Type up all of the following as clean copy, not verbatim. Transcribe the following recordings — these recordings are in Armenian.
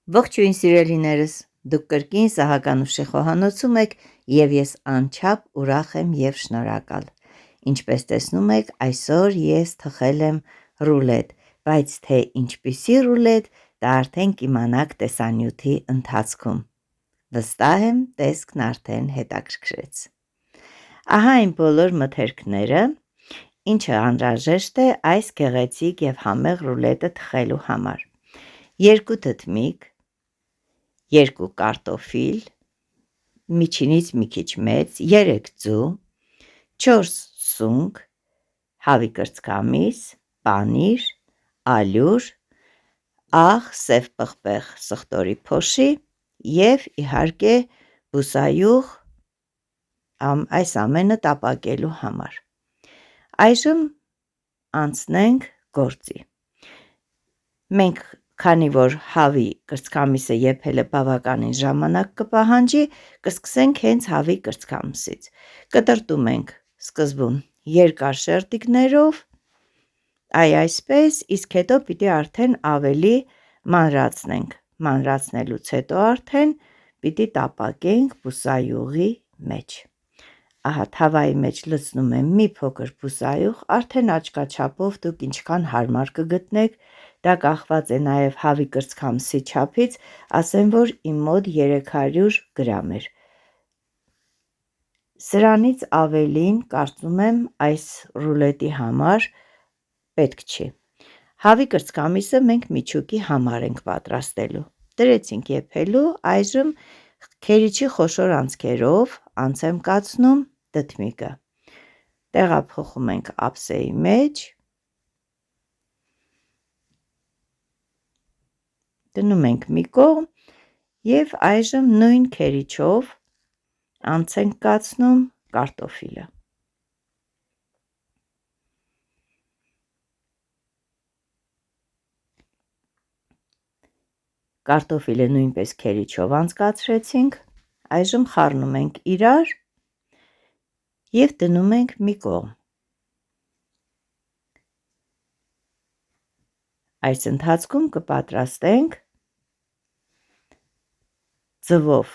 Ողջույն սիրելիներս, դուք կրկին Սահականուշի խոհանոցում եք և ես անչափ ուրախ եմ և շնորհակալ։ Ինչպես տեսնում եք, այսօր ես թխել եմ ռուլետ, բայց թե ինչպիսի ռուլետ, դա արդեն կիմանաք տեսանյութի ընթացքում։ Վստահ եմ, տեսքն արդեն հետաքրքրեց։ Ահա այն բոլոր մթերքները, ինչը անհրաժեշտ է այս գեղեցիկ և համեղ ռուլետը թխելու համար։ 2 թթմիկ, 2 կարտոֆիլ, միջինից մի քիչ մեծ, 3 ձու, 4 սունկ, հավի կրծքամիս, պանիր, ալյուր, աղ, սև պղպեղ սխտորի փոշի և իհարկե բուսայուղ այս ամենը տապակելու համար։ Այժմ անցնենք գործի։ Մենք քանի որ հավի կրծքամիսը եփելը բավականին ժամանակ կպահանջի, կսկսենք հենց հավի կրծքամսից։ Կտրտում ենք սկզբում երկար շերտիկներով, այսպես, իսկ հետո պիտի արդեն ավելի մանրացնենք։ Մանրացնելուց հետո արդեն պիտի տապակենք բուսայուղի մեջ։ Ահա թավայի մեջ լցնում եմ մի փոքր բուսայուղ, արդեն աչքաչափով դուք ինչքան հարմար կգտնեք, դա կախված է նաև հավի կրծքամսի չափից, ասեմ, որ իմ մոտ 300 գրամ էր։ Սրանից ավելին կարծում եմ այս ռուլետի համար պետք չի։ Հավի կրծքամիսը մենք միջուկի համար ենք պատրաստելու։ Դրեցինք եփելու, այժմ քերիչի խոշոր անցքերով անց եմ կացնում թթմիկը։ Տեղափոխում ենք ափսեի մեջ, դնում ենք մի կողմ և այժմ նույն քերիչով անց ենք կացնում կարտոֆիլը։ Կարտոֆիլը նույնպես քերիչով անցկացրեցինք, այժմ խառնում ենք իրար և դնում ենք մի կողմ։ Այս ընթացքում կպատրաստենք ձվով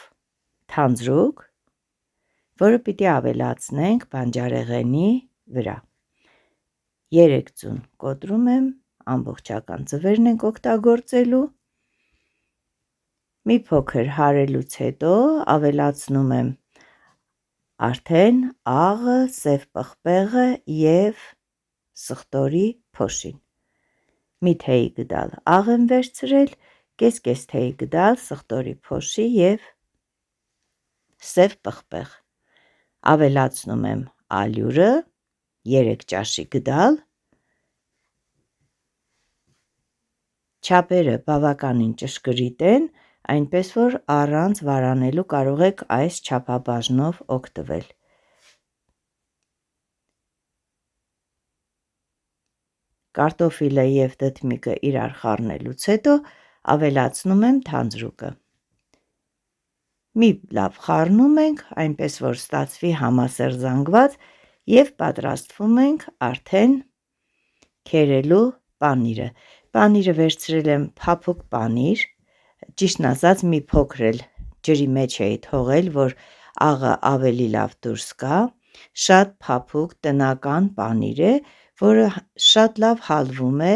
թանձրուկ, որը պիտի ավելացնենք բանջարեղենի վրա։ 3 ձուն կոտրում եմ, ամբողջական ձվերն ենք օգտագործելու։ Մի փոքր հարելուց հետո ավելացնում եմ արդեն աղը, սև պղպեղը և սխտորի փոշին։ Մի թեյի գդալ աղ եմ վերցրել, կես թեյի գդալ սխտորի փոշի և սև պղպեղ։ Ավելացնում եմ ալյուրը 3 ճաշի գդալ։ Չափերը բավականին ճշգրիտ են, այնպես որ առանց վարանելու կարող եք այս չափաբաժնով օգտվել։ Կարտոֆիլը և թթմիկը իրար խառնելուց հետո ավելացնում եմ թանձրուկը։ Մի լավ խառնում ենք, այնպես որ ստացվի համասեռ զանգված և պատրաստվում ենք արդեն քերելու պանիրը։ Պանիրը վերցրել եմ փափուկ պանիր, ճիշտն ասած մի փոքր էլ ջրի մեջ էի թողել, որ աղը ավելի լավ դուրս գա։ Շատ փափուկ տնական պանիր է, որը շատ լավ հալվում է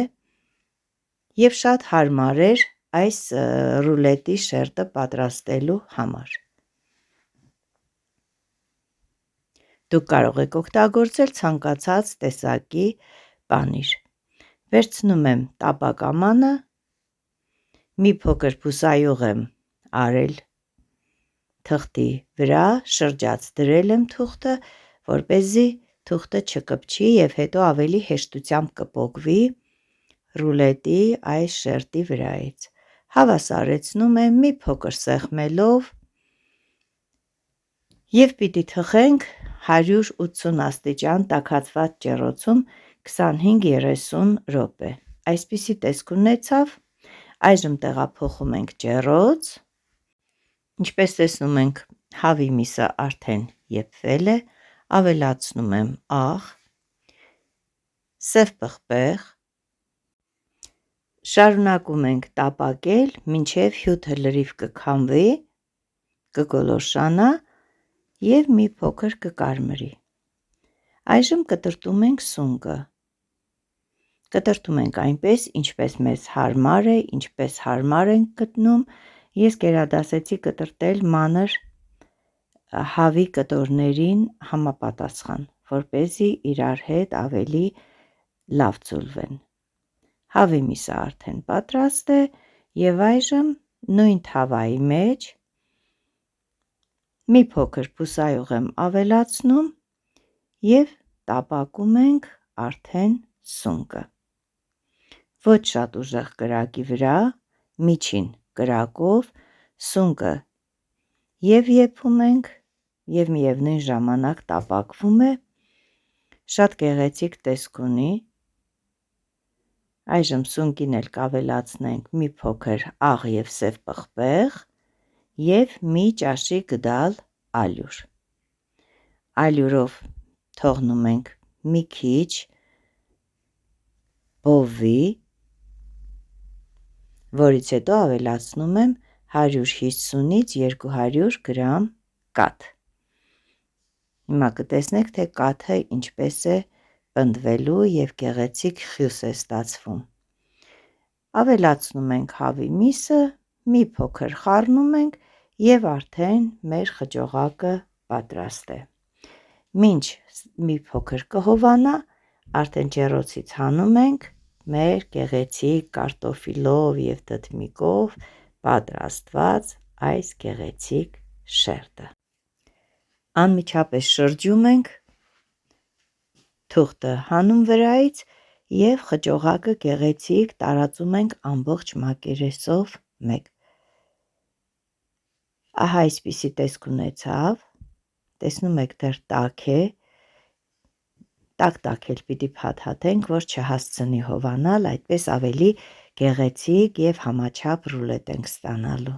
և շատ հարմար էր այս ռուլետի շերտը պատրաստելու համար։ Դուք կարող եք օգտագործել ցանկացած տեսակի պանիր։ Վերցնում եմ տապակամանը, մի փոքր բուսայուղ եմ արել թղթի վրա, շրջացրել եմ թուղթը, որպեսզի թուղթը չկպչի և հետո ավելի հեշտությամբ կպոկվի ռուլետի այս շերտի վրայից։ Հավասարեցնում եմ մի փոքր սեղմելով և պիտի թխենք 180 աստիճան տաքացված ջեռոցում 25-30 րոպե։ Այսպիսի տեսք ունեցավ, այժմ տեղափոխում ենք ջեռոց։ Ինչպես տեսնում ենք, հավի միսը արդեն եփվել է, ավելացնում եմ աղ, սև պղպեղ, Շարունակում ենք տապակել, մինչև հյութը լրիվ կքամվի, կգոլորշանա և մի փոքր կկարմրի։ Այժմ կտրտում ենք սունկը։ Կտրտում ենք այնպես, ինչպես մեզ հարմար է, ինչպես հարմար ենք գտնում։ Ես գերադասեցի կտրտել մանր հավի կտորներին համապատասխան, որպեսզի իրար հետ ավելի լավ ձուլվեն։ Հավի միսը արդեն պատրաստ է և այժմ նույն թավայի մեջ մի փոքր բուսայուղ եմ ավելացնում և տապակում ենք արդեն սունկը։ Ոչ շատ ուժեղ կրակի վրա, միջին կրակով սունկը և եփում ենք և միևնույն ժամանակ տապակվում է, շատ գեղեցիկ տեսք ունի։ Այժմ սունկին էլ կավելացնենք մի փոքր աղ և սև պղպեղ և մի ճաշի գդալ ալյուր։ Ալյուրով թողնում ենք մի քիչ բովվի, որից հետո ավելացնում եմ 150-ից 200 գրամ կաթ։ Հիմա կտեսնեք, թե կաթը ինչպես է պնդվելու և գեղեցիկ խյուս է ստացվում։ Ավելացնում ենք հավի միսը, մի փոքր խառնում ենք և արդեն մեր խճողակը պատրաստ է։ Մինչ մի փոքր կհովանա, արդեն ջեռոցից հանում ենք մեր գեղեցիկ կարտոֆիլով և թթմիկով պատրաստված այս գեղեցիկ շերտը։ Անմիջապես շրջում ենք, թուղթը հանում վրայից և խճողակը գեղեցիկ տարածում ենք ամբողջ մակերեսով մեկ։ Ահա այսպիսի տեսք ունեցավ, տեսնում եք դեռ տաք է, տաք էլ պիտի փաթաթենք, որ չհասցնի հովանալ, այդպես ավելի գեղեցիկ և համաչափ ռուլետ ենք ստանալու։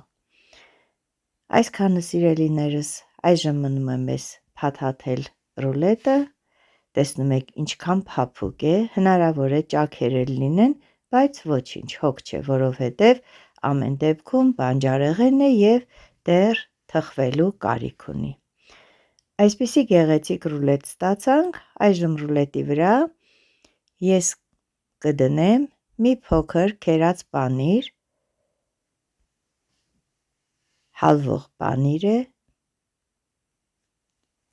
Այսքանը սիրելիներս, այժմ մնում է մեզ փաթաթել ռուլետը, տեսնում եք ինչքան փափուկ է, հնարավոր է ճաքեր էլ լինեն, բայց ոչինչ, հոգ չէ, որովհետև ամեն դեպքում բանջարեղեն է և դեռ թխվելու կարիք ունի։ Այսպիսի գեղեցիկ ռուլետ ստացանք, այժմ ռուլետի վրա ես կդնեմ մի փոքր քերած պանիր, հալվող պանիր է,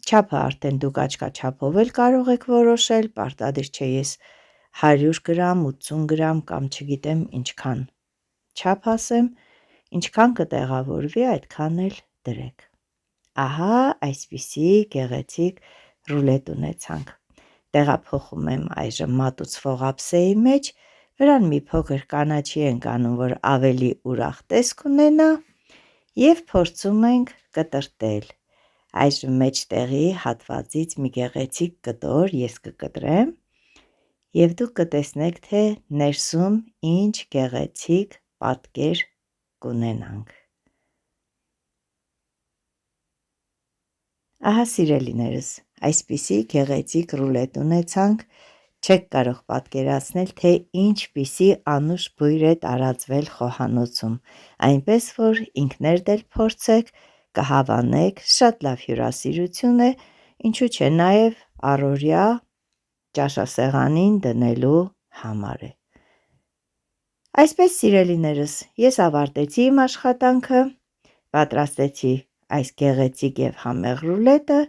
չափը արդեն դուք աչքաչափով էլ կարող եք որոշել, պարտադիր չէ ես 100 գրամ, 80 գրամ կամ չգիտեմ ինչքան չափ ասեմ, ինչքան կտեղավորվի այդքան էլ դրեք։ Ահա այսպիսի գեղեցիկ ռուլետ ունեցանք։ Տեղափոխում եմ այժմ մատուցվող ափսեի մեջ, վրան մի փոքր կանաչի ենք անում, որ ավելի ուրախ տեսք ունենա և փորձում ենք կտրտել։ Այժմ մեջտեղի հատվածից մի գեղեցիկ կտոր ես կկտրեմ և դուք կտեսնեք, թե ներսում ինչ գեղեցիկ պատկեր կունենանք։ Ահա սիրելիներս, այսպիսի գեղեցիկ ռուլետ ունեցանք, չեք կարող պատկերացնել, թե ինչպիսի անուշ բույր է տարածվել խոհանոցում, այնպես որ ինքներդ էլ փորձեք, կհավանեք, շատ լավ հյուրասիրություն է, ինչու չէ նաև առօրյա ճաշասեղանին դնելու համար է։ Այսպես սիրելիներս, ես ավարտեցի իմ աշխատանքը, պատրաստեցի այս գեղեցիկ և համեղ ռուլետը,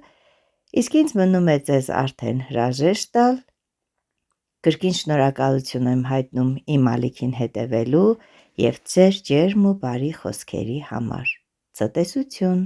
իսկ ինձ մնում է ձեզ արդեն հրաժեշտ տալ։ Կրկին շնորհակալություն եմ հայտնում իմ ալիքին հետևելու և ձեր ջերմ ու բարի խոսքերի համար։ Ցտեսություն։